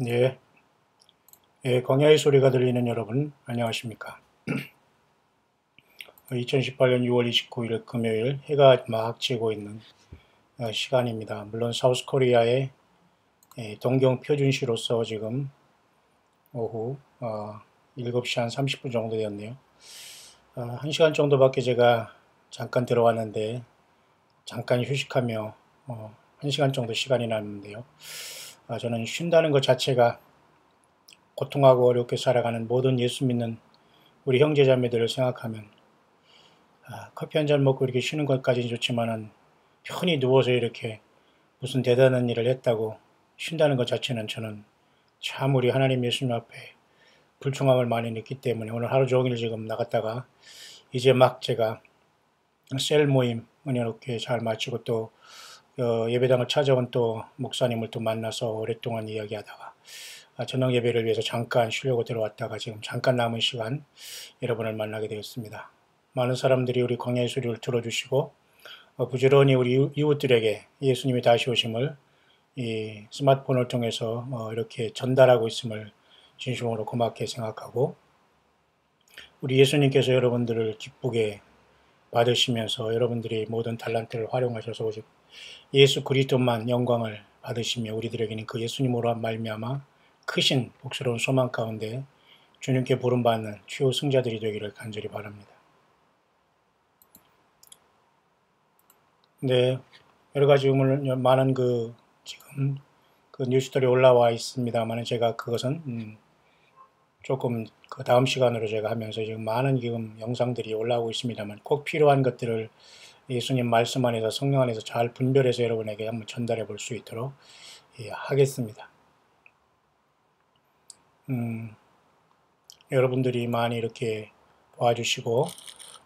예, 광야의 소리가 들리는 여러분, 안녕하십니까. 2018년 6월 29일 금요일 해가 막 지고 있는 시간입니다. 물론 사우스 코리아의 동경 표준시로서 지금 오후 7시 한 30분 정도 되었네요. 1시간 정도밖에 제가 잠깐 들어왔는데 잠깐 휴식하며 1시간 정도 시간이 남는데요. 저는 쉰다는 것 자체가 고통하고 어렵게 살아가는 모든 예수 믿는 우리 형제자매들을 생각하면 커피 한 잔 먹고 이렇게 쉬는 것까지는 좋지만은 편히 누워서 이렇게 무슨 대단한 일을 했다고 쉰다는 것 자체는 저는 참 우리 하나님 예수님 앞에 불충함을 많이 느끼기 때문에 오늘 하루 종일 지금 나갔다가 이제 막 제가 셀 모임 은혜롭게 잘 마치고 또 예배당을 찾아온 또 목사님을 또 만나서 오랫동안 이야기하다가 저녁 예배를 위해서 잠깐 쉬려고 들어왔다가 지금 잠깐 남은 시간 여러분을 만나게 되었습니다. 많은 사람들이 우리 광야의 소리를 들어주시고 부지런히 우리 이웃들에게 예수님이 다시 오심을 이 스마트폰을 통해서 이렇게 전달하고 있음을 진심으로 고맙게 생각하고 우리 예수님께서 여러분들을 기쁘게 받으시면서 여러분들이 모든 달란트를 활용하셔서 오직 예수 그리스도만 영광을 받으시며 우리들에게는 그 예수님으로 한 말미암아 크신 복스러운 소망 가운데 주님께 부름받는 최후 승자들이 되기를 간절히 바랍니다. 네, 여러 가지 많은 지금 뉴스들이 올라와 있습니다만 제가 그것은 조금 그 다음 시간으로 제가 하면서 지금 많은 지금 영상들이 올라오고 있습니다만 꼭 필요한 것들을 예수님 말씀 안에서 성령 안에서 잘 분별해서 여러분에게 한번 전달해 볼 수 있도록 하겠습니다. 여러분들이 많이 이렇게 도와주시고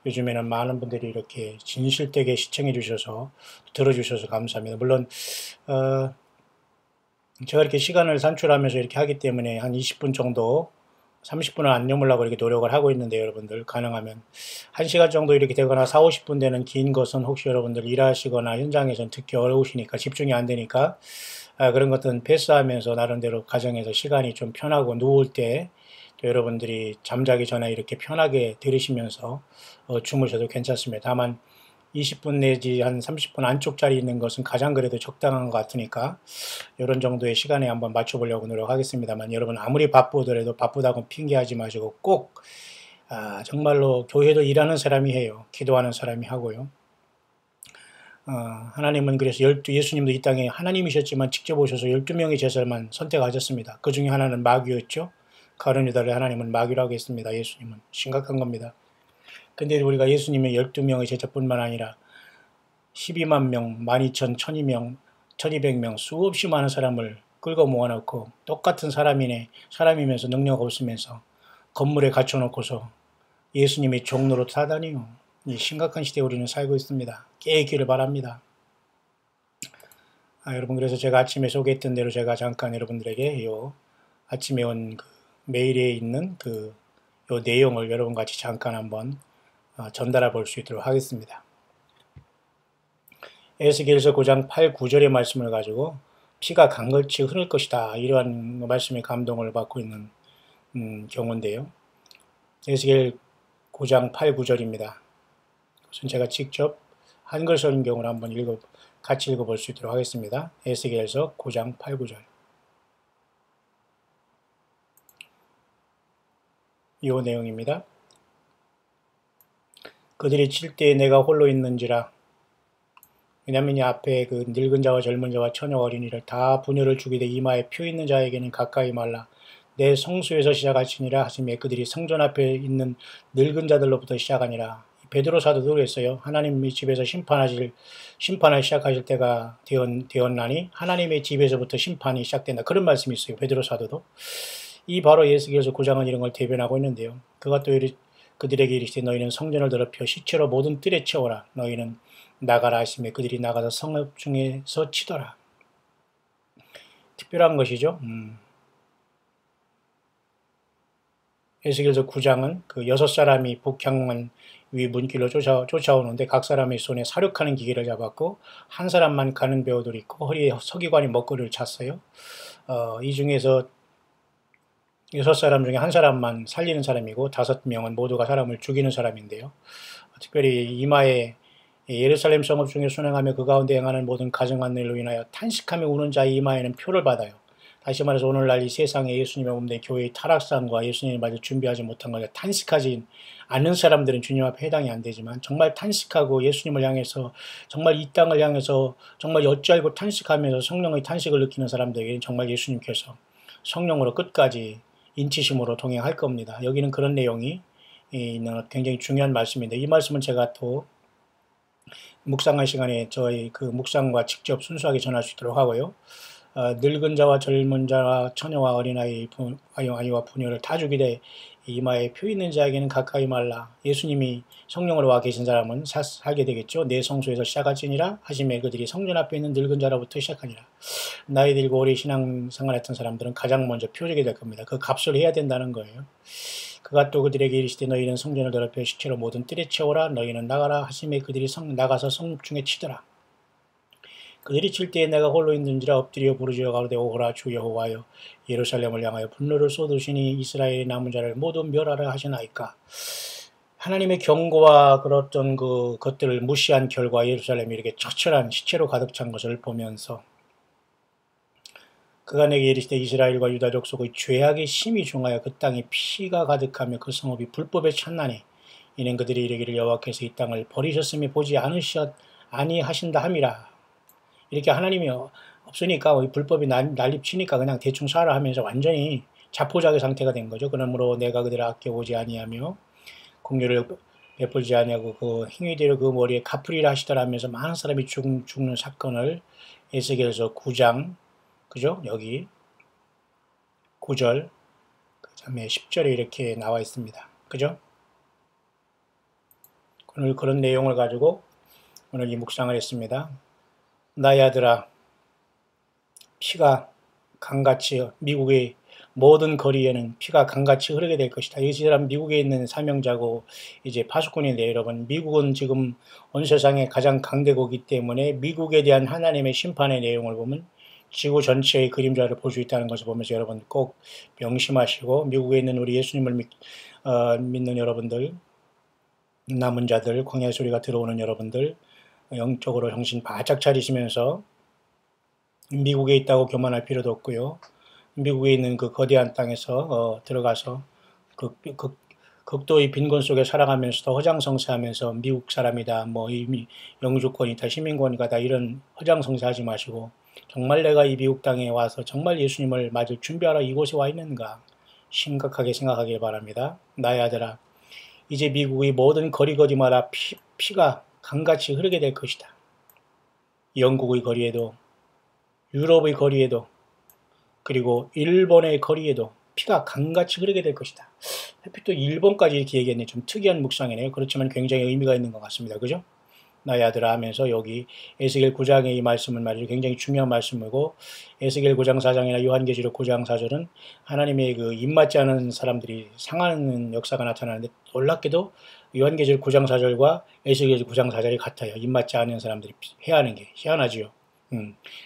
요즘에는 많은 분들이 이렇게 진실되게 시청해 주셔서 들어주셔서 감사합니다. 물론 제가 이렇게 시간을 산출하면서 이렇게 하기 때문에 한 20분 정도 30분을 안 넘으려고 이렇게 노력을 하고 있는데 여러분들 가능하면 1시간 정도 이렇게 되거나 4, 50분 되는 긴 것은 혹시 여러분들 일하시거나 현장에서는 듣기 어려우시니까 집중이 안 되니까 그런 것들은 패스하면서 나름대로 가정에서 시간이 좀 편하고 누울 때 또 여러분들이 잠자기 전에 이렇게 편하게 들으시면서 주무셔도 괜찮습니다. 다만 20분 내지 한 30분 안쪽짜리 있는 것은 가장 그래도 적당한 것 같으니까 이런 정도의 시간에 한번 맞춰보려고 노력하겠습니다만 여러분 아무리 바쁘더라도 바쁘다고 핑계하지 마시고 꼭 정말로 교회도 일하는 사람이 해요. 기도하는 사람이 하고요. 하나님은 그래서 예수님도 이 땅에 하나님이셨지만 직접 오셔서 12명의 제사만 선택하셨습니다. 그 중에 하나는 마귀였죠. 가룟 유다를 하나님은 마귀라고 했습니다. 예수님은 심각한 겁니다. 근데 우리가 예수님의 12명의 제자뿐만 아니라 12만 명, 12,000, 1200명, 1200명 수없이 많은 사람을 끌고 모아놓고 똑같은 사람이면서 능력 없으면서 건물에 갇혀놓고서 예수님의 종로로 타다니요. 이 심각한 시대에 우리는 살고 있습니다. 깨기를 바랍니다. 여러분 그래서 제가 아침에 소개했던 대로 제가 잠깐 여러분들에게 아침에 온 메일에 있는 요 내용을 여러분 같이 잠깐 한번 전달해 볼 수 있도록 하겠습니다. 에스겔서 9장 8, 9절의 말씀을 가지고 피가 강같이 흐를 것이다. 이러한 말씀에 감동을 받고 있는 경우인데요. 에스겔 9장 8, 9절입니다. 우선 제가 직접 한글 성경을 한번 같이 읽어볼 수 있도록 하겠습니다. 에스겔서 9장 8, 9절. 이 내용입니다. 그들이 칠 때에 내가 홀로 있는지라. 왜냐하면 이 앞에 그 늙은 자와 젊은 자와 처녀 어린이를 다 분열을 주기되 이마에 표 있는 자에게는 가까이 말라. 내 성소에서 시작하시니라 하시며 그들이 성전 앞에 있는 늙은 자들로부터 시작하니라. 베드로 사도도 그랬어요. 하나님의 집에서 심판을 시작하실 때가 되었나니 하나님의 집에서부터 심판이 시작된다. 그런 말씀이 있어요. 베드로 사도도. 이 바로 예수께서 9장은 이런 걸 대변하고 있는데요. 그가 또 그들에게 이르시되 너희는 성전을 더럽혀 시체로 모든 뜰에 채워라. 너희는 나가라 하시며 그들이 나가서 성읍 중에서 치더라. 특별한 것이죠. 에스겔서 9장은 그 6사람이 북향문 위 문길로 쫓아오는데 각 사람의 손에 사륙하는 기계를 잡았고 한 사람만 가는 배우들이 있고 허리에 서기관이 먹거리를 찼어요. 이 중에서 6사람 중에 한 사람만 살리는 사람이고 5명은 모두가 사람을 죽이는 사람인데요. 특별히 이마에 예루살렘 성읍 중에 순행하며 그 가운데 행하는 모든 가정안내로 인하여 탄식하며 우는 자의 이마에는 표를 받아요. 다시 말해서 오늘날 이 세상에 예수님의 몸 내 교회의 타락상과 예수님을 맞을 준비하지 못한 것에 탄식하지 않는 사람들은 주님 앞에 해당이 안 되지만, 정말 탄식하고 예수님을 향해서, 정말 이 땅을 향해서 정말 엿잘고 탄식하면서 성령의 탄식을 느끼는 사람들에게는 정말 예수님께서 성령으로 끝까지 인치심으로 동행할 겁니다. 여기는 그런 내용이 있는 굉장히 중요한 말씀인데, 이 말씀은 제가 또 묵상할 시간에 저희 그 묵상과 직접 순수하게 전할 수 있도록 하고요. 늙은 자와 젊은 자와 처녀와 어린아이, 아이와 부녀를 다 죽이되 이마에 표 있는 자에게는 가까이 말라. 예수님이 성령으로 와 계신 사람은 살게 되겠죠. 내 성소에서 시작할지니라 하시매 그들이 성전 앞에 있는 늙은 자로부터 시작하니라. 나이 들고 오래 신앙생활했던 사람들은 가장 먼저 표적이 될 겁니다. 그 값을 해야 된다는 거예요. 그가 또 그들에게 이르시되 너희는 성전을 더럽혀 시체로 모든 뜰에 채우라. 너희는 나가라 하시매 그들이 나가서 성중에 치더라. 그들이 칠 때에 내가 홀로 있는지라 엎드려 부르짖어 가로되 오호라 주 여호와여, 예루살렘을 향하여 분노를 쏟으시니 이스라엘의 남은 자를 모두 멸하라 하시나이까. 하나님의 경고와 그랬던 그 것들을 무시한 결과 예루살렘이 이렇게 처철한 시체로 가득 찬 것을 보면서 그가 내게 이르시되 이스라엘과 유다 족속의 죄악이 심히 중하여 그 땅에 피가 가득하며 그 성읍이 불법에 찼나니 이는 그들이 이르기를 여호와께서 이 땅을 버리셨음이 보지 아니하신다 함이라. 이렇게 하나님이 없으니까 불법이 난립치니까 그냥 대충 살아 하면서 완전히 자포자기 상태가 된 거죠. 그러므로 내가 그들을 아껴보지 아니하며 공유를 베풀지 아니하고 그 행위대로 그 머리에 갚으리라 하시더라 하면서 많은 사람이 죽는 사건을 에스겔서 9장, 그죠? 여기 9절, 그 다음에 10절에 이렇게 나와 있습니다. 그죠? 오늘 그런 내용을 가지고 오늘 이 묵상을 했습니다. 나의 아들아, 피가 강같이 미국의 모든 거리에는 피가 강같이 흐르게 될 것이다. 이 사람 미국에 있는 사명자고 이제 파수꾼인데, 여러분, 미국은 지금 온 세상의 가장 강대국이기 때문에 미국에 대한 하나님의 심판의 내용을 보면 지구 전체의 그림자를 볼 수 있다는 것을 보면서 여러분 꼭 명심하시고, 미국에 있는 우리 예수님을 믿는 여러분들, 남은 자들, 광야의 소리가 들어오는 여러분들, 영적으로 정신 바짝 차리시면서 미국에 있다고 교만할 필요도 없고요. 미국에 있는 그 거대한 땅에서 들어가서 극도의 빈곤 속에 살아가면서도 허장성세하면서 미국 사람이다, 뭐 이미 영주권이다, 시민권이다, 이런 허장성세하지 마시고 정말 내가 이 미국 땅에 와서 정말 예수님을 맞을 준비하러 이곳에 와 있는가 심각하게 생각하길 바랍니다. 나의 아들아, 이제 미국의 모든 거리마다 피가 강같이 흐르게 될 것이다. 영국의 거리에도, 유럽의 거리에도, 그리고 일본의 거리에도 피가 강같이 흐르게 될 것이다. 하필 또 일본까지 이렇게 얘기했네. 좀 특이한 묵상이네요. 그렇지만 굉장히 의미가 있는 것 같습니다. 그죠? 나의 아들아 하면서 여기 에스겔 9장의 이 말씀은 말이죠. 굉장히 중요한 말씀이고, 에스겔 9장 4장이나 요한계시록 9장 4절은 하나님의 그 입맞지 않은 사람들이 상하는 역사가 나타나는데, 놀랍게도 요한계시록 9장 4절과 에스겔 9장 4절이 같아요. 입맞지 않은 사람들이 해하는 게 희한하지요.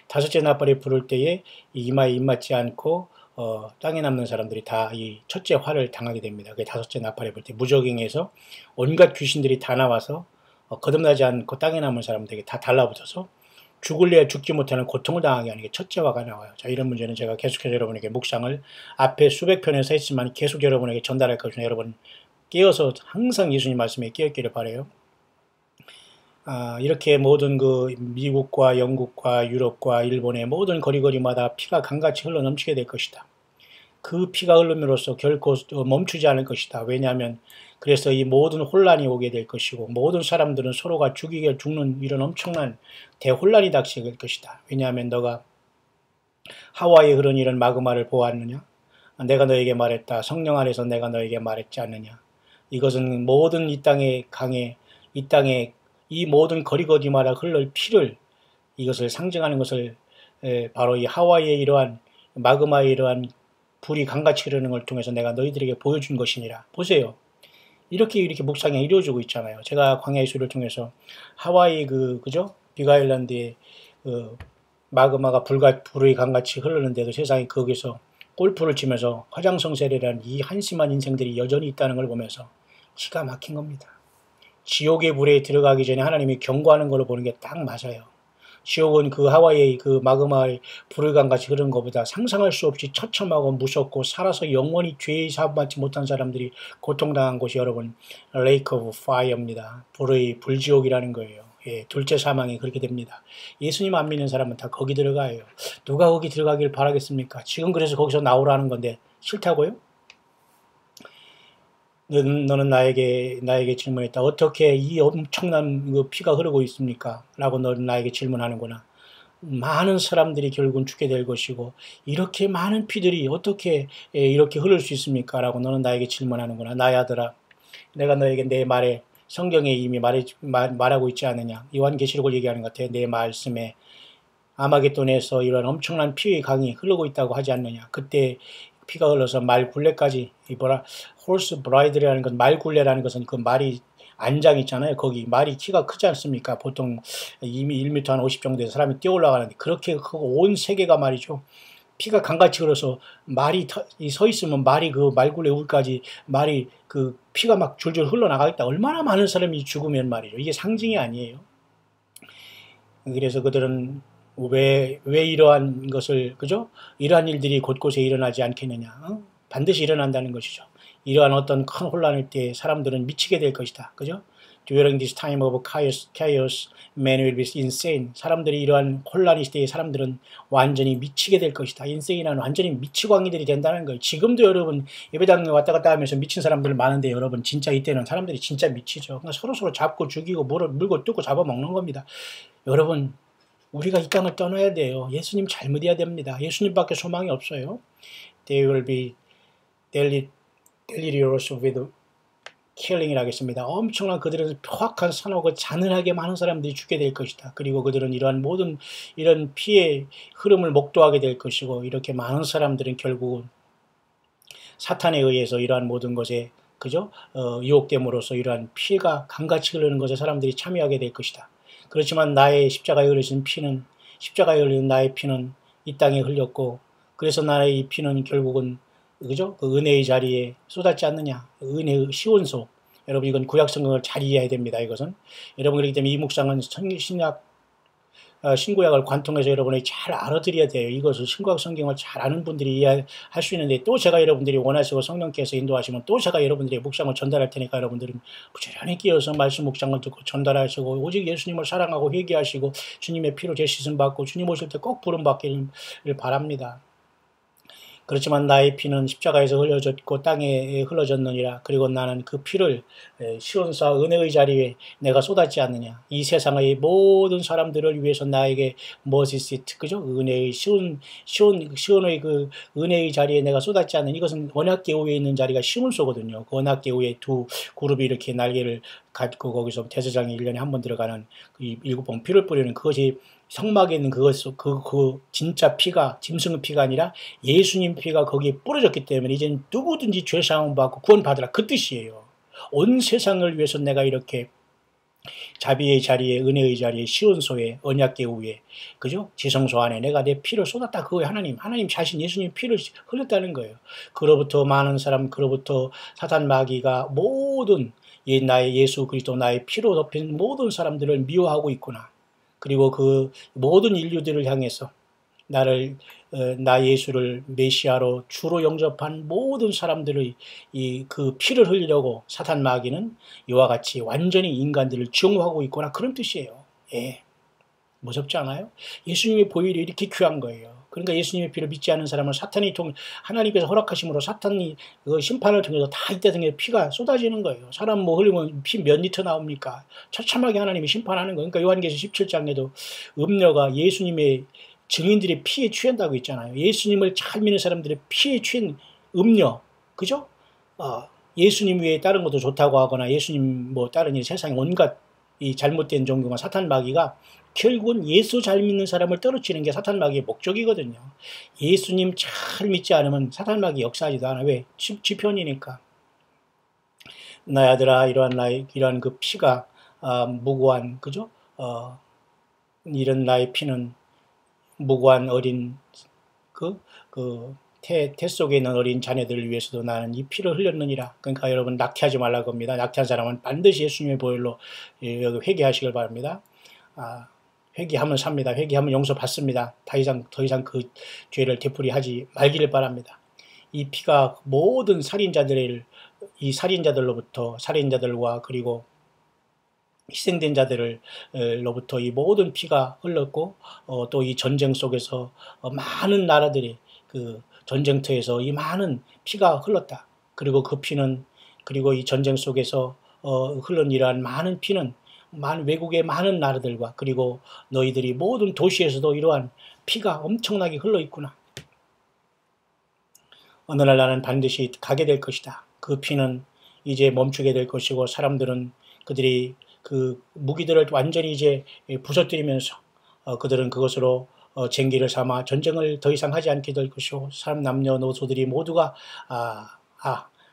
다섯째 나팔이 부를 때에 이 이마에 입맞지 않고 땅에 남는 사람들이 다 이 첫째 화를 당하게 됩니다. 그 다섯째 나팔이 불 때 무저갱에서 온갖 귀신들이 다 나와서 거듭나지 않고 땅에 남은 사람들에게 다 달라붙어서 죽을래야 죽지 못하는 고통을 당하게 하는 게 첫째 화가 나와요. 자, 이런 문제는 제가 계속해서 여러분에게 묵상을 앞에 수백 편에서 했지만 계속 여러분에게 전달할 것이니 여러분 깨어서 항상 예수님 말씀에 깨었기를 바라요. 이렇게 모든 그 미국과 영국과 유럽과 일본의 모든 거리마다 피가 강같이 흘러넘치게 될 것이다. 그 피가 흐름으로써 결코 멈추지 않을 것이다. 왜냐하면 그래서 이 모든 혼란이 오게 될 것이고 모든 사람들은 서로가 죽는 이런 엄청난 대혼란이 닥치게 될 것이다. 왜냐하면 너가 하와이에 흐르는 이런 마그마를 보았느냐? 내가 너에게 말했다. 성령 안에서 내가 너에게 말했지 않느냐? 이것은 모든 이 땅의 강에 이 모든 거리마다 흘러 피를, 이것을 상징하는 것을 바로 이 하와이의 이러한 마그마의 이러한 불이 강같이 흐르는 걸 통해서 내가 너희들에게 보여준 것이니라. 보세요. 이렇게 묵상이 이루어지고 있잖아요. 제가 광야의 수를 통해서 하와이 그죠? 빅아일랜드의 마그마가 불이 강같이 흐르는데도 세상이 거기서 골프를 치면서 화장성세례라는 이 한심한 인생들이 여전히 있다는 걸 보면서 기가 막힌 겁니다. 지옥의 불에 들어가기 전에 하나님이 경고하는 걸로 보는 게 딱 맞아요. 지옥은 그 하와이의 그 마그마의 불을강 같이 흐르는 것보다 상상할 수 없이 처참하고 무섭고 살아서 영원히 죄의 사함받지 못한 사람들이 고통당한 곳이 여러분 레이크 오브 파이어입니다. 불의 불지옥이라는 거예요. 예, 둘째 사망이 그렇게 됩니다. 예수님 안 믿는 사람은 다 거기 들어가요. 누가 거기 들어가길 바라겠습니까? 지금 그래서 거기서 나오라는 건데 싫다고요? 너는 나에게 질문했다. 어떻게 이 엄청난 그 피가 흐르고 있습니까? 라고 너는 나에게 질문하는구나. 많은 사람들이 결국은 죽게 될 것이고 이렇게 많은 피들이 어떻게 이렇게 흐를 수 있습니까? 라고 너는 나에게 질문하는구나. 나의 아들아, 내가 너에게 내 말에 성경에 이미 말하고 있지 않느냐. 요한계시록을 얘기하는 것 같아. 내 말씀에 아마겟돈에서 이런 엄청난 피의 강이 흐르고 있다고 하지 않느냐. 그때 피가 흘러서 말 굴레까지 홀스 브라이드라는 건 말 굴레라는 것은 그 말이 안장 있잖아요. 거기 말이 키가 크지 않습니까? 보통 이미 1m 한 50 정도에서 사람이 뛰어 올라가는데 그렇게 크고 온 세계가 말이죠. 피가 강같이 흘러서 말이 서 있으면 말이 그 말굴레 우까지 말이 그 피가 막 줄줄 흘러나가겠다. 얼마나 많은 사람이 죽으면 말이죠. 이게 상징이 아니에요. 그래서 그들은 왜 이러한 것을, 그죠? 이러한 일들이 곳곳에 일어나지 않겠느냐. 반드시 일어난다는 것이죠. 이러한 어떤 큰 혼란일 때 사람들은 미치게 될 것이다. 그죠? During this time of chaos, men will be insane. 사람들이 이러한 혼란이 때에 사람들은 완전히 미치게 될 것이다. insane은 완전히 미치광이들이 된다는 거예요. 지금도 여러분 예배당에 왔다 갔다 하면서 미친 사람들 많은데 여러분 진짜 이때는 사람들이 진짜 미치죠. 그러니까 서로 잡고 죽이고 물고 뜯고 잡아먹는 겁니다. 여러분 우리가 이 땅을 떠나야 돼요. 예수님 잘 믿어야 됩니다. 예수님밖에 소망이 없어요. They will be delirious with killing이라 하겠습니다. 엄청난 그들은 포악한 산하고 잔인하게 많은 사람들이 죽게 될 것이다. 그리고 그들은 이러한 모든 이런 피의 흐름을 목도하게 될 것이고 이렇게 많은 사람들은 결국은 사탄에 의해서 이러한 모든 것에 그죠? 유혹됨으로써 이러한 피가 강같이 흐르는 것에 사람들이 참여하게 될 것이다. 그렇지만 나의 십자가에 흘리신 피는 십자가에 흘리는 나의 피는 이 땅에 흘렸고 그래서 나의 이 피는 결국은 그죠? 그 은혜의 자리에 쏟았지 않느냐. 은혜의 시온소. 여러분 이건 구약 성경을 잘 이해해야 됩니다. 이것은 여러분 그렇기 때문에 이 묵상은 신구약을 관통해서 여러분이 잘 알아들어야 돼요. 이것을 신구약 성경을 잘 아는 분들이 이해할 수 있는데 또 제가 여러분들이 원하시고 성령께서 인도하시면 또 제가 여러분들의 묵상을 전달할 테니까 여러분들은 부지런히 끼어서 말씀 묵상을 듣고 전달하시고 오직 예수님을 사랑하고 회개하시고 주님의 피로 씻음 받고 주님 오실 때 꼭 부름 받기를 바랍니다. 그렇지만 나의 피는 십자가에서 흘려졌고 땅에 흘러졌느니라. 그리고 나는 그 피를 시온사 은혜의 자리에 내가 쏟았지 않느냐. 이 세상의 모든 사람들을 위해서 나에게 머시시트 그죠? 은혜의 시온의 그 은혜의 자리에 내가 쏟았지 않느냐. 이것은 언약궤후에 있는 자리가 시온소거든요. 그 언약궤후에 두 그룹이 이렇게 날개를 갖고 거기서 대제사장이 1년에 한 번 들어가는 그 7번 피를 뿌리는 그것이 성막에 있는 그 진짜 피가 짐승의 피가 아니라 예수님 피가 거기에 뿌려졌기 때문에 이제는 누구든지 죄사함 받고 구원받으라 그 뜻이에요. 온 세상을 위해서 내가 이렇게 자비의 자리에 은혜의 자리에 시온소에 언약궤후에 그죠? 지성소 안에 내가 내 피를 쏟았다. 그거에 하나님 자신 예수님 피를 흘렸다는 거예요. 그로부터 많은 사람 그로부터 사탄 마귀가 모든 나의 예수 그리스도 나의 피로 덮인 모든 사람들을 미워하고 있구나. 그리고 그 모든 인류들을 향해서 나 예수를 메시아로 주로 영접한 모든 사람들의 그 피를 흘리려고 사탄 마귀는 이와 같이 완전히 인간들을 증오하고 있구나 그런 뜻이에요. 예. 무섭지 않아요? 예수님의 보혈이 이렇게 귀한 거예요. 그러니까 예수님의 피를 믿지 않는 사람은 하나님께서 허락하심으로 사탄이 그 심판을 통해서 다 이때 등에 피가 쏟아지는 거예요. 사람 뭐 흘리면 피 몇 리터 나옵니까? 처참하게 하나님이 심판하는 거예요. 그러니까 요한계시 17장에도 음녀가 예수님의 증인들의 피에 취한다고 있잖아요. 예수님을 잘 믿는 사람들의 피에 취한 음녀, 그죠? 예수님 외에 다른 것도 좋다고 하거나 예수님 뭐 다른 세상에 온갖 이 잘못된 종교가 사탄 마귀가 결국은 예수 잘 믿는 사람을 떨어뜨리는 게 사탄 마귀의 목적이거든요. 예수님 잘 믿지 않으면 사탄 마귀 역사하지도 않아. 왜? 지 편이니까. 나의 아들아 이러한 그 피가 무고한 그죠? 이런 나의 피는 무고한 어린 그 태 속에 있는 어린 자녀들을 위해서도 나는 이 피를 흘렸느니라. 그러니까 여러분 낙태하지 말라고 합니다. 낙태한 사람은 반드시 예수님의 보혈로 여기 회개하시길 바랍니다. 회개하면 삽니다. 회개하면 용서받습니다. 더 이상 그 죄를 되풀이하지 말기를 바랍니다. 이 피가 모든 살인자들과 그리고 희생된 자들로부터 이 모든 피가 흘렀고 또 이 전쟁 속에서 많은 나라들이 그 전쟁터에서 이 많은 피가 흘렀다. 그리고 그 피는 그리고 이 전쟁 속에서 흘른 이러한 많은 피는 외국의 많은 나라들과 그리고 너희들이 모든 도시에서도 이러한 피가 엄청나게 흘러 있구나. 어느 날 나는 반드시 가게 될 것이다. 그 피는 이제 멈추게 될 것이고 사람들은 그들이 그 무기들을 완전히 이제 부서뜨리면서 그들은 그것으로 쟁기를 삼아 전쟁을 더 이상 하지 않게 될 것이고 사람 남녀노소들이 모두가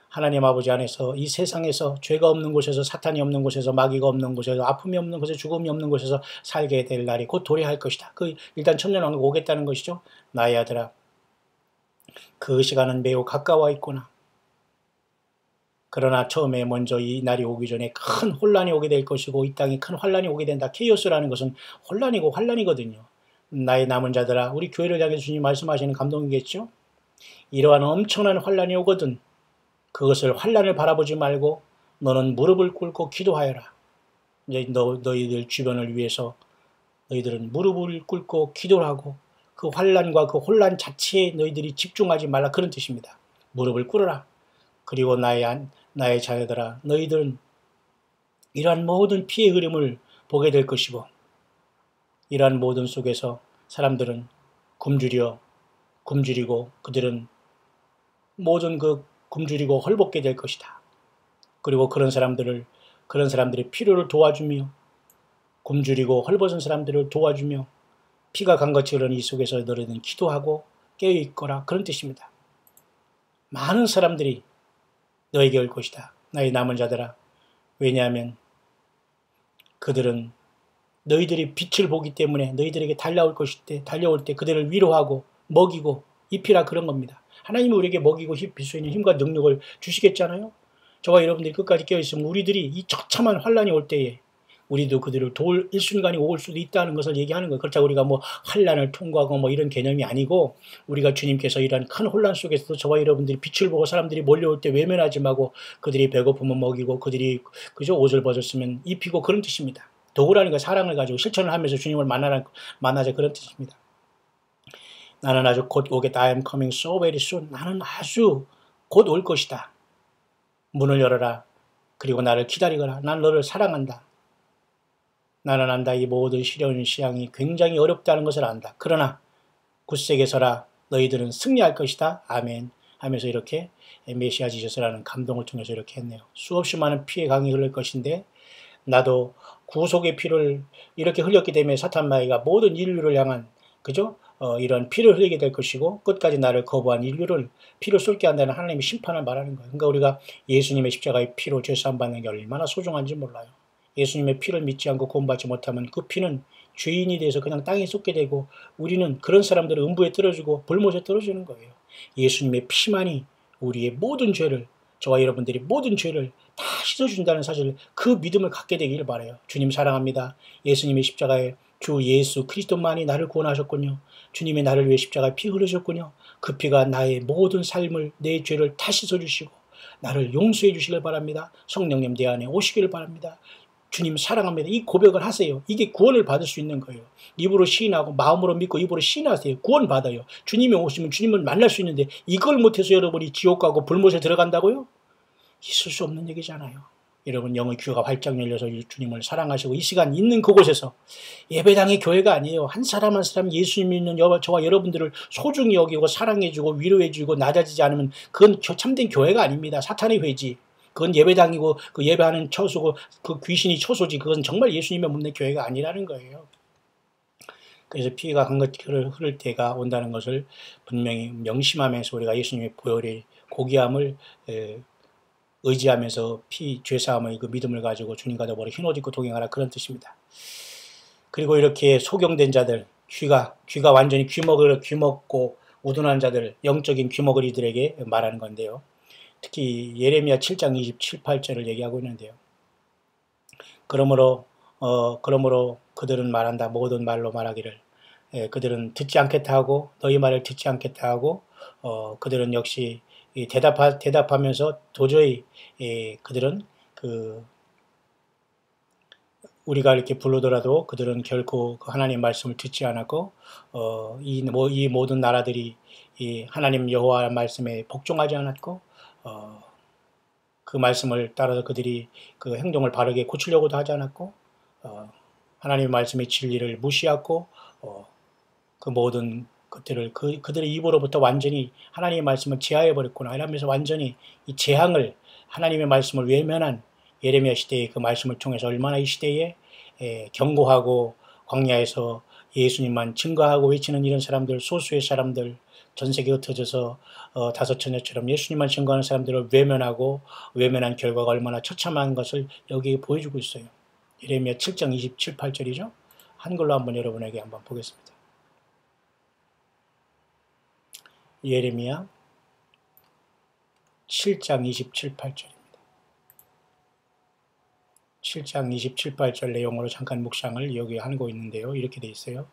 하나님 아버지 안에서 이 세상에서 죄가 없는 곳에서 사탄이 없는 곳에서 마귀가 없는 곳에서 아픔이 없는 곳에서 죽음이 없는 곳에서 살게 될 날이 곧 도래할 것이다. 일단 천년왕국 오겠다는 것이죠. 나의 아들아, 그 시간은 매우 가까워 있구나. 그러나 처음에 먼저 이 날이 오기 전에 큰 혼란이 오게 될 것이고 이 땅에 큰 환란이 오게 된다. 케이오스라는 것은 혼란이고 환란이거든요. 나의 남은 자들아, 우리 교회를 향해 주님이 말씀하시는 감동이겠죠. 이러한 엄청난 환란이 오거든 그것을 환란을 바라보지 말고 너는 무릎을 꿇고 기도하여라. 이제 너희들 주변을 위해서 너희들은 무릎을 꿇고 기도를 하고 그 환란과 그 혼란 자체에 너희들이 집중하지 말라 그런 뜻입니다. 무릎을 꿇어라. 그리고 나의 자녀들아, 너희들은 이러한 모든 피의 흐름을 보게 될 것이고 이러한 모든 속에서 사람들은 굶주리고 그들은 모든 굶주리고 헐벗게 될 것이다. 그리고 그런 사람들의 필요를 도와주며 굶주리고 헐벗은 사람들을 도와주며 피가 간 것이 흐르는 이 속에서 너희는 기도하고 깨어있거라 그런 뜻입니다. 많은 사람들이 너에게 올 것이다. 나의 남은 자들아. 왜냐하면 그들은 너희들이 빛을 보기 때문에 너희들에게 달려올 때 그들을 위로하고 먹이고 입히라 그런 겁니다. 하나님은 우리에게 먹이고 입힐 수 있는 힘과 능력을 주시겠잖아요. 저와 여러분들이 끝까지 깨어있으면 우리들이 이 처참한 환란이 올 때에 우리도 그들을 도울 일순간이 올 수도 있다는 것을 얘기하는 거예요. 그렇다고 우리가 환란을 통과하고 이런 개념이 아니고 우리가 주님께서 이런 큰 혼란 속에서도 저와 여러분들이 빛을 보고 사람들이 몰려올 때 외면하지 말고 그들이 배고프면 먹이고 그들이 옷을 벗었으면 입히고 그런 뜻입니다. 도구라는 건 사랑을 가지고 실천을 하면서 주님을 만나자 그런 뜻입니다. 나는 아주 곧 오겠다. I am coming so very soon. 나는 아주 곧 올 것이다. 문을 열어라. 그리고 나를 기다리거라. 난 너를 사랑한다. 나는 안다. 이 모든 시련 시향이 굉장히 어렵다는 것을 안다. 그러나 굳세게 서라. 너희들은 승리할 것이다. 아멘. 하면서 이렇게 메시아 지저스라는 감동을 통해서 이렇게 했네요. 수없이 많은 피의 강이 흐를 것인데 나도 구속의 피를 이렇게 흘렸기 때문에 사탄 마귀가 모든 인류를 향한 이런 피를 흘리게 될 것이고 끝까지 나를 거부한 인류를 피를 쏟게 한다는 하나님의 심판을 말하는 거예요. 그러니까 우리가 예수님의 십자가의 피로 죄사함 받는 게 얼마나 소중한지 몰라요. 예수님의 피를 믿지 않고 구원받지 못하면 그 피는 죄인이 돼서 그냥 땅에 쏟게 되고 우리는 그런 사람들을 음부에 떨어지고 불못에 떨어지는 거예요. 예수님의 피만이 우리의 모든 죄를 저와 여러분들이 모든 죄를 다 씻어준다는 사실 그 믿음을 갖게 되기를 바라요. 주님 사랑합니다. 예수님의 십자가에 주 예수 그리스도만이 나를 구원하셨군요. 주님이 나를 위해 십자가에 피 흘리셨군요. 그 피가 나의 모든 삶을 내 죄를 다 씻어주시고 나를 용서해 주시길 바랍니다. 성령님 내 안에 오시기를 바랍니다. 주님 사랑합니다. 이 고백을 하세요. 이게 구원을 받을 수 있는 거예요. 입으로 시인하고 마음으로 믿고 입으로 시인하세요. 구원 받아요. 주님이 오시면 주님을 만날 수 있는데 이걸 못해서 여러분이 지옥 가고 불못에 들어간다고요? 있을 수 없는 얘기잖아요. 여러분 영의 귀가 활짝 열려서 주님을 사랑하시고 이 시간 있는 그곳에서 예배당의 교회가 아니에요. 한 사람 한 사람 예수님 믿는 저와 여러분들을 소중히 여기고 사랑해주고 위로해주고 낮아지지 않으면 그건 참된 교회가 아닙니다. 사탄의 회지. 그건 예배당이고 그 예배하는 처소고 그 귀신이 처소지. 그건 정말 예수님의 묻는 교회가 아니라는 거예요. 그래서 피가 흐를 때가 온다는 것을 분명히 명심하면서 우리가 예수님의 보혈의 고귀함을 의지하면서 죄사함의 그 믿음을 가지고 주님과 더불어 흰옷 입고 동행하라 그런 뜻입니다. 그리고 이렇게 소경된 자들 귀가 완전히 귀먹고 오둔한 자들, 영적인 귀머거리들에게 말하는 건데요. 특히 예레미야 7장 27, 8절을 얘기하고 있는데요. 그러므로 그들은 말한다. 모든 말로 말하기를 그들은 듣지 않겠다 하고 너희 말을 듣지 않겠다 하고 그들은 역시 대답하면서 도저히 그들은 우리가 이렇게 부르더라도 그들은 결코 하나님 말씀을 듣지 않았고 이 모든 나라들이 이 하나님 여호와 말씀에 복종하지 않았고 그 말씀을 따라서 그들이 그 행동을 바르게 고치려고도 하지 않았고 하나님 말씀의 진리를 무시하고 그 모든 것들을 그들의 입으로부터 완전히 하나님의 말씀을 제하해 버렸구나 이러면서 완전히 이 재앙을 하나님의 말씀을 외면한 예레미야 시대의 그 말씀을 통해서 얼마나 이 시대에 경고하고 광야에서 예수님만 증거하고 외치는 이런 사람들, 소수의 사람들, 전 세계에 흩어져서 다섯 처녀처럼 예수님만 증거하는 사람들을 외면한 결과가 얼마나 처참한 것을 여기에 보여주고 있어요. 예레미야 7장 27, 8절이죠. 한글로 한번 여러분에게 한번 보겠습니다. 예레미야 7장 27, 8절입니다. 7장 27, 8절 내용으로 잠깐 묵상을 여기 하고 있는데요. 이렇게 돼 있어요.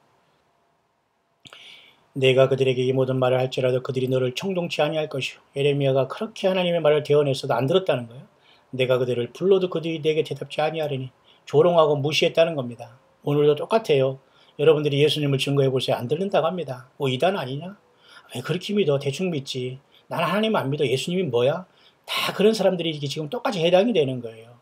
내가 그들에게 이 모든 말을 할지라도 그들이 너를 청종치 아니할 것이요. 예레미야가 그렇게 하나님의 말을 대언했어도 안 들었다는 거예요. 내가 그들을 불러도 그들이 내게 대답지 아니하리니 조롱하고 무시했다는 겁니다. 오늘도 똑같아요. 여러분들이 예수님을 증거해 보세요. 안 들린다고 합니다. 이단 아니냐? 왜 그렇게 믿어? 대충 믿지. 나는 하나님 안 믿어. 예수님이 뭐야? 다 그런 사람들이 지금 똑같이 해당이 되는 거예요.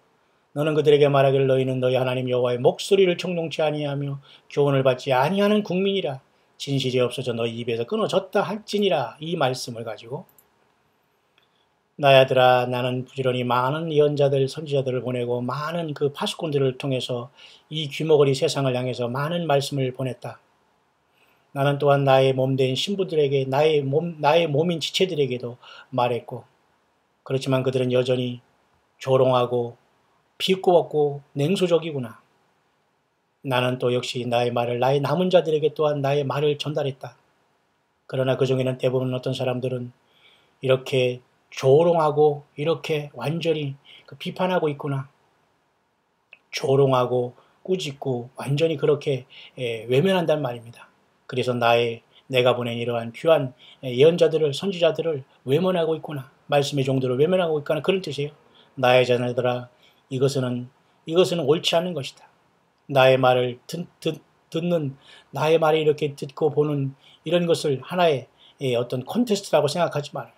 너는 그들에게 말하기를 너희는 너희 하나님 여호와의 목소리를 청종치 아니하며 교훈을 받지 아니하는 국민이라. 진실이 없어져 너희 입에서 끊어졌다 할지니라. 이 말씀을 가지고 나의 아들아 나는 부지런히 많은 예언자들 선지자들을 보내고 많은 그 파수꾼들을 통해서 이 귀머거리 세상을 향해서 많은 말씀을 보냈다. 나는 또한 나의 몸된 신부들에게 나의 몸인 지체들에게도 말했고 그렇지만 그들은 여전히 조롱하고 비꼬았고 냉소적이구나. 나는 또 역시 나의 남은 자들에게 또한 나의 말을 전달했다. 그러나 그 중에는 대부분 어떤 사람들은 이렇게 조롱하고 이렇게 완전히 비판하고 있구나. 조롱하고 꾸짖고 완전히 그렇게 외면한단 말입니다. 그래서 내가 보낸 이러한 귀한 예언자들을 선지자들을 외면하고 있구나. 말씀의 종들을 외면하고 있구나. 그런 뜻이에요. 나의 자녀들아 이것은 옳지 않은 것이다. 나의 말을 듣는 나의 말을 이렇게 듣고 보는 이런 것을 하나의 어떤 콘테스트라고 생각하지 말아라.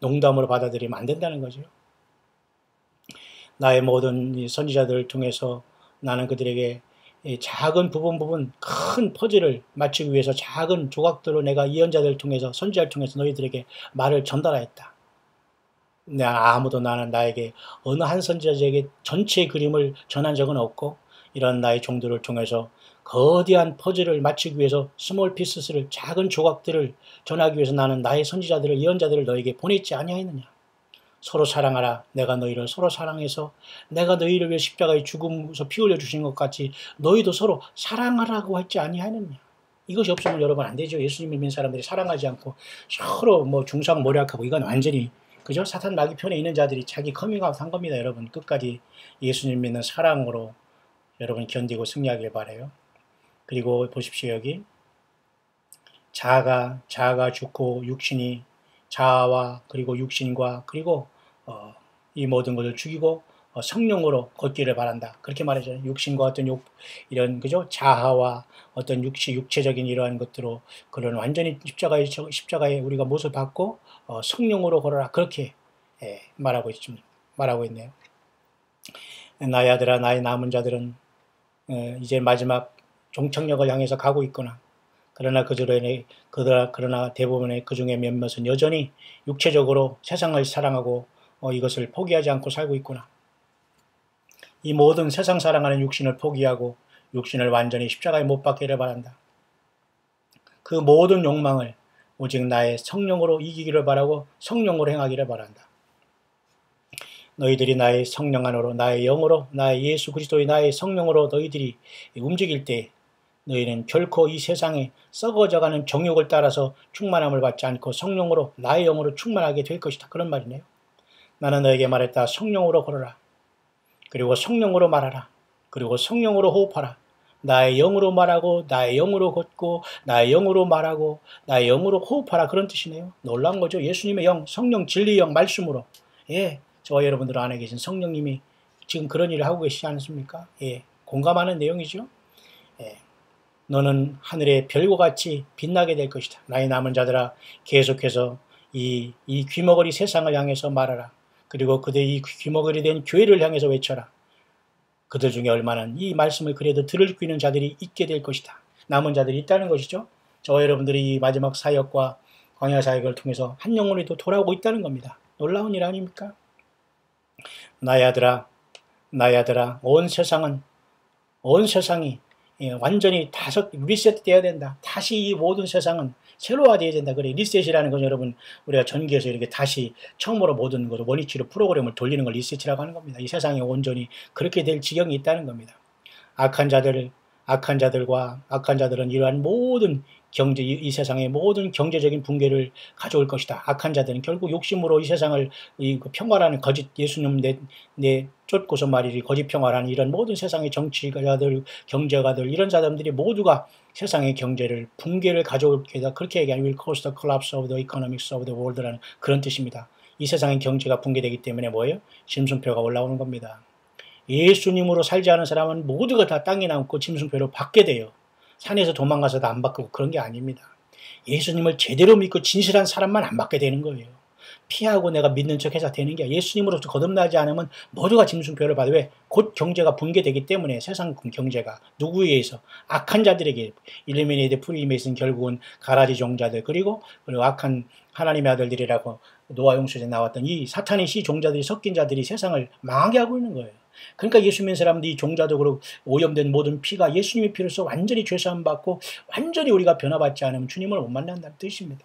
농담으로 받아들이면 안 된다는 거죠. 나의 모든 선지자들을 통해서 나는 그들에게 작은 부분 큰 퍼즐을 맞추기 위해서 작은 조각들로 내가 예언자들을 통해서 선지자를 통해서 너희들에게 말을 전달하였다. 아무도 나에게 어느 한 선지자에게 전체의 그림을 전한 적은 없고 이런 나의 종들을 통해서 거대한 퍼즐을 맞추기 위해서 스몰 피스를 작은 조각들을 전하기 위해서 나는 나의 선지자들을 예언자들을 너에게 보냈지 아니하였느냐. 서로 사랑하라. 내가 너희를 서로 사랑해서 내가 너희를 위해 십자가에 죽음에서 피 흘려 주신 것 같이 너희도 서로 사랑하라고 했지 아니하느냐. 이것이 없으면 여러분 안 되죠. 예수님 믿는 사람들이 사랑하지 않고 서로 중상모략하고 이건 완전히 그죠? 사탄 마귀 편에 있는 자들이 자기 커밍아웃 한 겁니다. 여러분 끝까지 예수님 믿는 사랑으로 여러분 견디고 승리하길 바라요. 그리고 보십시오. 여기 자아가 죽고 육신이 자아와 그리고 육신과 그리고 이 모든 것을 죽이고 성령으로 걷기를 바란다. 그렇게 말하잖아요. 육신과 어떤 이런 그죠? 자아와 어떤 육체적인 이러한 것들로 그런 완전히 십자가에 우리가 못을 받고 성령으로 걸어라. 그렇게 말하고 있네요. 나의 아들아 나의 남은 자들은 이제 마지막 종착역을 향해서 가고 있구나. 그러나 그러나 대부분의 그 중에 몇몇은 여전히 육체적으로 세상을 사랑하고 이것을 포기하지 않고 살고 있구나. 이 모든 세상 사랑하는 육신을 포기하고 육신을 완전히 십자가에 못 박기를 바란다. 그 모든 욕망을 오직 나의 성령으로 이기기를 바라고 성령으로 행하기를 바란다. 너희들이 나의 성령 안으로 나의 영으로 나의 예수 그리스도의 나의 성령으로 너희들이 움직일 때 너희는 결코 이 세상에 썩어져가는 정욕을 따라서 충만함을 받지 않고 성령으로 나의 영으로 충만하게 될 것이다. 그런 말이네요. 나는 너에게 말했다. 성령으로 걸어라. 그리고 성령으로 말하라. 그리고 성령으로 호흡하라. 나의 영으로 말하고 나의 영으로 걷고 나의 영으로 말하고 나의 영으로 호흡하라. 그런 뜻이네요. 놀라운 거죠. 예수님의 영, 성령, 진리의 영, 말씀으로. 예, 저와 여러분들 안에 계신 성령님이 지금 그런 일을 하고 계시지 않습니까? 예, 공감하는 내용이죠. 예, 너는 하늘의 별과 같이 빛나게 될 것이다. 나의 남은 자들아, 계속해서 이 귀머거리 세상을 향해서 말하라. 그리고 그들이 귀머거리 된 교회를 향해서 외쳐라. 그들 중에 얼마나 이 말씀을 그래도 들을 수 있는 자들이 있게 될 것이다. 남은 자들이 있다는 것이죠. 저와 여러분들이 이 마지막 사역과 광야 사역을 통해서 한 영혼이 또 돌아오고 있다는 겁니다. 놀라운 일 아닙니까? 나의 아들아, 나의 아들아, 온 세상이 완전히 리셋되어야 된다. 다시 이 모든 세상은 새로워져야 된다. 그래, 리셋이라는 건 여러분, 우리가 전기에서 이렇게 다시 처음으로 모든 것을 원위치로 프로그램을 돌리는 걸 리셋이라고 하는 겁니다. 이 세상이 온전히 그렇게 될 지경이 있다는 겁니다. 악한 자들은 이러한 모든 이 세상의 모든 경제적인 붕괴를 가져올 것이다. 악한 자들은 결국 욕심으로 이 세상을 평화라는 거짓 예수님 쫓고서 말이지 거짓 평화라는 이런 모든 세상의 정치가들, 경제가들 이런 사람들이 모두가 세상의 경제를 붕괴를 가져올 게다. 그렇게 얘기하는 will cause the collapse of the economics of the world라는 그런 뜻입니다. 이 세상의 경제가 붕괴되기 때문에 뭐예요? 짐승표가 올라오는 겁니다. 예수님으로 살지 않은 사람은 모두가 다 땅에 남고 짐승표를 받게 돼요. 산에서 도망가서도 안 바꾸고 그런 게 아닙니다. 예수님을 제대로 믿고 진실한 사람만 안 받게 되는 거예요. 피하고 내가 믿는 척해서 되는 게 예수님으로부터 거듭나지 않으면 모두가 짐승표를 받아. 왜? 곧 경제가 붕괴되기 때문에 세상 경제가 누구에 의해서 악한 자들에게 일루미네이트 프리메이슨 결국은 가라지 종자들 그리고 악한 하나님의 아들들이라고 노아 용서에 나왔던 이 사탄의 시 종자들이 섞인 자들이 세상을 망하게 하고 있는 거예요. 그러니까 예수 믿는 사람들이 이 종자적으로 오염된 모든 피가 예수님의 피로서 완전히 죄사함 받고 완전히 우리가 변화받지 않으면 주님을 못 만난다는 뜻입니다.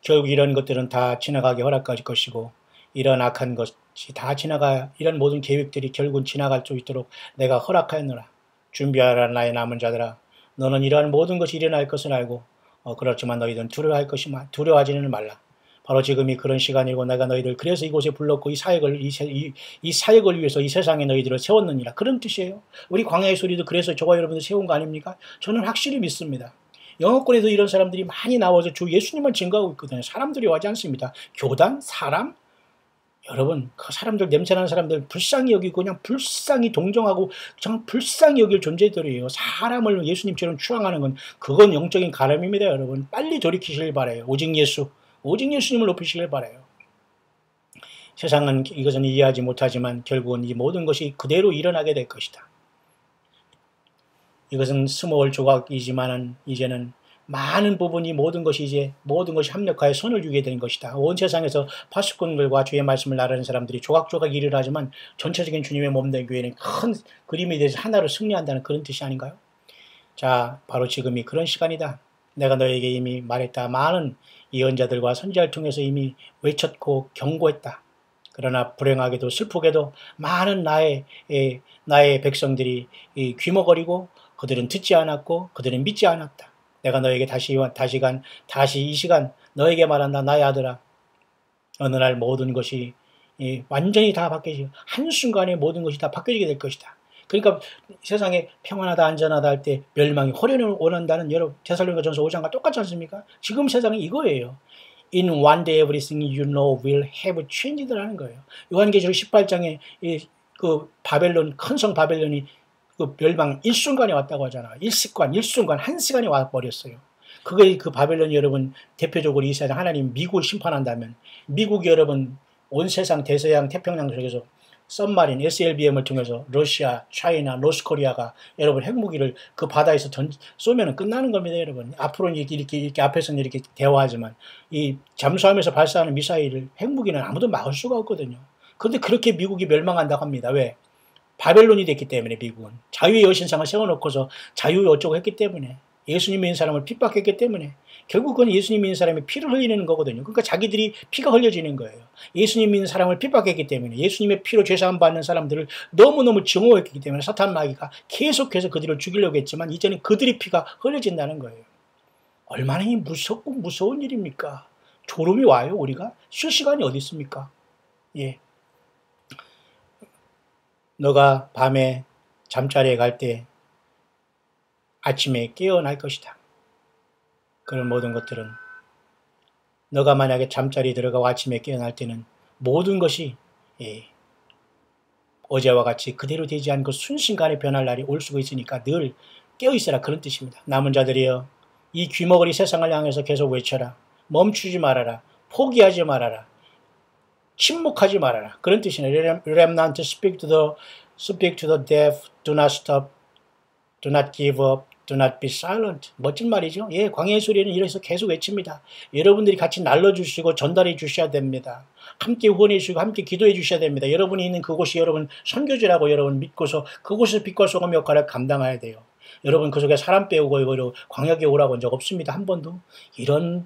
결국 이런 것들은 다 지나가게 허락할 것이고 이런 악한 것이 다 이런 모든 계획들이 결국은 지나갈 수 있도록 내가 허락하였노라. 준비하라 나의 남은 자들아. 너는 이러한 모든 것이 일어날 것을 알고 그렇지만 너희들은 두려워하지는 말라. 바로 지금이 그런 시간이고 내가 너희들 그래서 이곳에 불렀고 이 사역을 위해서 이 세상에 너희들을 세웠느니라. 그런 뜻이에요. 우리 광야의 소리도 그래서 저와 여러분들 세운 거 아닙니까? 저는 확실히 믿습니다. 영어권에도 이런 사람들이 많이 나와서 주 예수님을 증거하고 있거든요. 사람들이 와지 않습니다. 교단? 사람? 여러분 그 사람들 냄새나는 사람들 불쌍히 여기고 그냥 불쌍히 동정하고 정말 불쌍히 여길 존재들이에요. 사람을 예수님처럼 추앙하는 건 그건 영적인 가람입니다. 여러분 빨리 돌이키시길 바라요. 오직 예수님을 높이시길 바라요. 세상은 이것은 이해하지 못하지만 결국은 이 모든 것이 그대로 일어나게 될 것이다. 이것은 스몰 조각이지만 이제는 많은 부분이 모든 것이 합력하여 선을 주게 된 것이다. 온 세상에서 파수꾼들과 주의 말씀을 나르는 사람들이 조각조각 일을 하지만 전체적인 주님의 몸된 교회는 큰 그림에 대해서 하나로 승리한다는 그런 뜻이 아닌가요? 자, 바로 지금이 그런 시간이다. 내가 너에게 이미 말했다. 많은 예언자들과 선지자를 통해서 이미 외쳤고 경고했다. 그러나 불행하게도 슬프게도 많은 나의 백성들이 귀머거리고 그들은 듣지 않았고 그들은 믿지 않았다. 내가 너에게 다시 이 시간 너에게 말한다. 나의 아들아. 어느 날 모든 것이 완전히 다 바뀌어지고 한순간에 모든 것이 다 바뀌어지게 될 것이다. 그러니까 세상에 평안하다 안전하다 할 때 멸망이 호련을 원한다는 여러분 데살로니가전서 5장과 똑같지 않습니까? 지금 세상이 이거예요. In one day everything you know will have changed라는 거예요. 요한계시록 18장에 그 바벨론 큰 성 바벨론이 그 멸망 일순간에 왔다고 하잖아. 일순간 한 시간에 와버렸어요. 그게 그 바벨론이 여러분 대표적으로 이 세상 하나님 미국을 심판한다면 미국이 여러분 온 세상 대서양 태평양 속에서 썸마린 SLBM을 통해서 러시아, 차이나, 노스코리아가 여러분 핵무기를 그 바다에서 쏘면 끝나는 겁니다. 여러분 앞으로는 이렇게 앞에서는 이렇게 대화하지만 이 잠수함에서 발사하는 미사일을 핵무기는 아무도 막을 수가 없거든요. 그런데 그렇게 미국이 멸망한다고 합니다. 왜? 바벨론이 됐기 때문에 미국은 자유의 여신상을 세워놓고서 자유 어쩌고 했기 때문에 예수님 믿는 사람을 핍박했기 때문에 결국은 예수님 믿는 사람이 피를 흘리는 거거든요. 그러니까 자기들이 피가 흘려지는 거예요. 예수님 믿는 사람을 핍박했기 때문에 예수님의 피로 죄사함 받는 사람들을 너무너무 증오했기 때문에 사탄 마귀가 계속해서 그들을 죽이려고 했지만 이제는 그들의 피가 흘려진다는 거예요. 얼마나 무섭고 무서운 일입니까? 졸음이 와요, 우리가? 쉴 시간이 어디 있습니까? 예. 너가 밤에 잠자리에 갈 때 아침에 깨어날 것이다. 그런 모든 것들은 너가 만약에 잠자리에 들어가고 아침에 깨어날 때는 모든 것이 어제와 같이 그대로 되지 않고 순식간에 변할 날이 올 수가 있으니까 늘 깨어있어라 그런 뜻입니다. 남은 자들이여 이 귀머거리 세상을 향해서 계속 외쳐라. 멈추지 말아라. 포기하지 말아라. 침묵하지 말아라. 그런 뜻이네요. Remnant speak to the deaf. Do not stop. Do not give up. Do not be silent. 멋진 말이죠. 예, 광야의 소리는 이래서 계속 외칩니다. 여러분들이 같이 날려주시고 전달해 주셔야 됩니다. 함께 후원해 주시고 함께 기도해 주셔야 됩니다. 여러분이 있는 그곳이 여러분 선교지라고 여러분 믿고서 그곳에서 빛과 소금 역할을 감당해야 돼요. 여러분 그 속에 사람 빼오고 이거로 광야교회 오라고 한 적 없습니다. 한 번도. 이런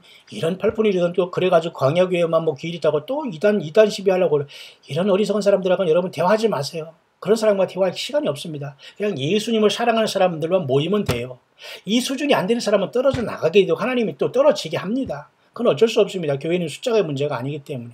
팔푼이든 또 그래가지고 광야교회만 뭐 길 있다고 또 이단 시비하려고 이런 어리석은 사람들하고는 여러분 대화하지 마세요. 그런 사람과 대화할 시간이 없습니다. 그냥 예수님을 사랑하는 사람들만 모이면 돼요. 이 수준이 안 되는 사람은 떨어져 나가게 되고 하나님이 또 떨어지게 합니다. 그건 어쩔 수 없습니다. 교회는 숫자의 문제가 아니기 때문에.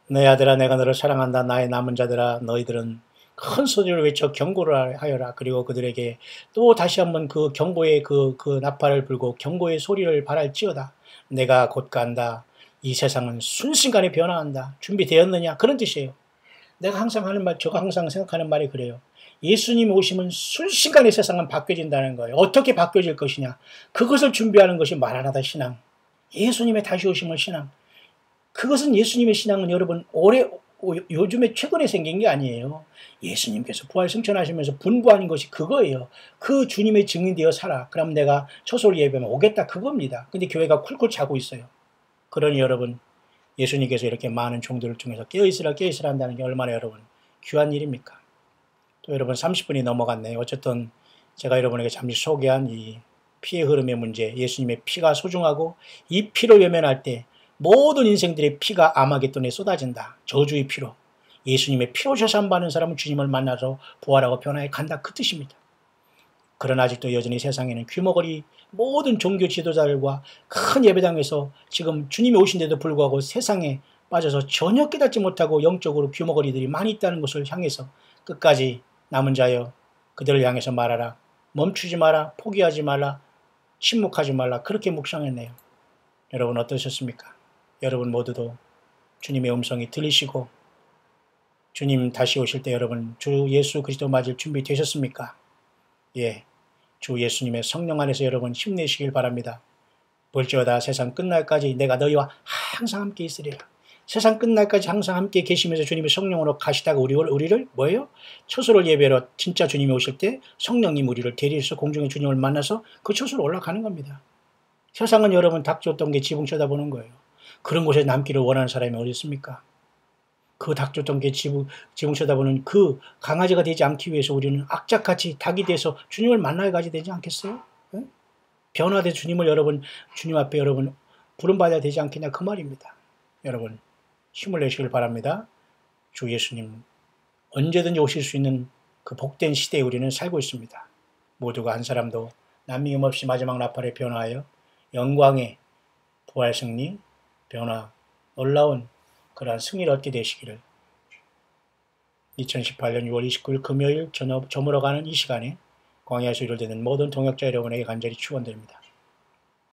내 아들아 내가 너를 사랑한다. 나의 남은 자들아 너희들은 큰 소리를 외쳐 경고를 하여라. 그리고 그들에게 또 다시 한번 그 경고의 그 나팔을 불고 경고의 소리를 발할지어다. 내가 곧 간다. 이 세상은 순식간에 변화한다. 준비되었느냐? 그런 뜻이에요. 내가 항상 하는 말, 제가 항상 생각하는 말이 그래요. 예수님이 오시면 순식간에 세상은 바뀌어진다는 거예요. 어떻게 바뀌어질 것이냐? 그것을 준비하는 것이 마라나다 신앙. 예수님의 다시 오심을 신앙. 그것은 예수님의 신앙은 여러분 요즘에 최근에 생긴 게 아니에요. 예수님께서 부활 승천하시면서 분부하는 것이 그거예요. 그 주님의 증인되어 살아. 그럼 내가 초설 예배면 오겠다 그겁니다. 근데 교회가 쿨쿨 자고 있어요. 그러니 여러분 예수님께서 이렇게 많은 종들을 통해서 깨어있으라 한다는 게 얼마나 여러분 귀한 일입니까? 또 여러분 30분이 넘어갔네요. 어쨌든 제가 여러분에게 잠시 소개한 이 피의 흐름의 문제, 예수님의 피가 소중하고 이 피로 외면할 때 모든 인생들의 피가 아마겟돈에 쏟아진다. 저주의 피로. 예수님의 피로 죄사함받는 사람은 주님을 만나서 부활하고 변화해 간다. 그 뜻입니다. 그러나 아직도 여전히 세상에는 귀머거리 모든 종교 지도자들과 큰 예배당에서 지금 주님이 오신데도 불구하고 세상에 빠져서 전혀 깨닫지 못하고 영적으로 귀머거리들이 많이 있다는 것을 향해서 끝까지 남은 자여 그들을 향해서 말하라. 멈추지 마라. 포기하지 말라. 침묵하지 말라. 그렇게 묵상했네요. 여러분 어떠셨습니까? 여러분 모두도 주님의 음성이 들리시고 주님 다시 오실 때 여러분 주 예수 그리스도 맞을 준비 되셨습니까? 예, 주 예수님의 성령 안에서 여러분 힘내시길 바랍니다. 볼지어다 세상 끝날까지 내가 너희와 항상 함께 있으리라. 세상 끝날까지 항상 함께 계시면서 주님의 성령으로 가시다가 우리를 뭐예요? 처소를 예배로 진짜 주님이 오실 때 성령님 우리를 대리해서 공중에 주님을 만나서 그 처소로 올라가는 겁니다. 세상은 여러분 닭 줬던 게 지붕 쳐다보는 거예요. 그런 곳에 남기를 원하는 사람이 어디 있습니까? 그 닭 줬던 게 지붕 쳐다보는 그 강아지가 되지 않기 위해서 우리는 악착같이 닭이 돼서 주님을 만나야 가지 되지 않겠어요? 네? 변화된 주님을 여러분 주님 앞에 여러분 부름받아야 되지 않겠냐 그 말입니다. 여러분 힘을 내시길 바랍니다. 주 예수님 언제든지 오실 수 있는 그 복된 시대에 우리는 살고 있습니다. 모두가 한 사람도 남김 없이 마지막 나팔에 변화하여 영광의 부활 승리, 변화, 놀라운 그러한 승리를 얻게 되시기를 2018년 6월 29일 금요일 저물어가는 이 시간에 광야의 소리를 듣는 모든 동역자 여러분에게 간절히 축원드립니다.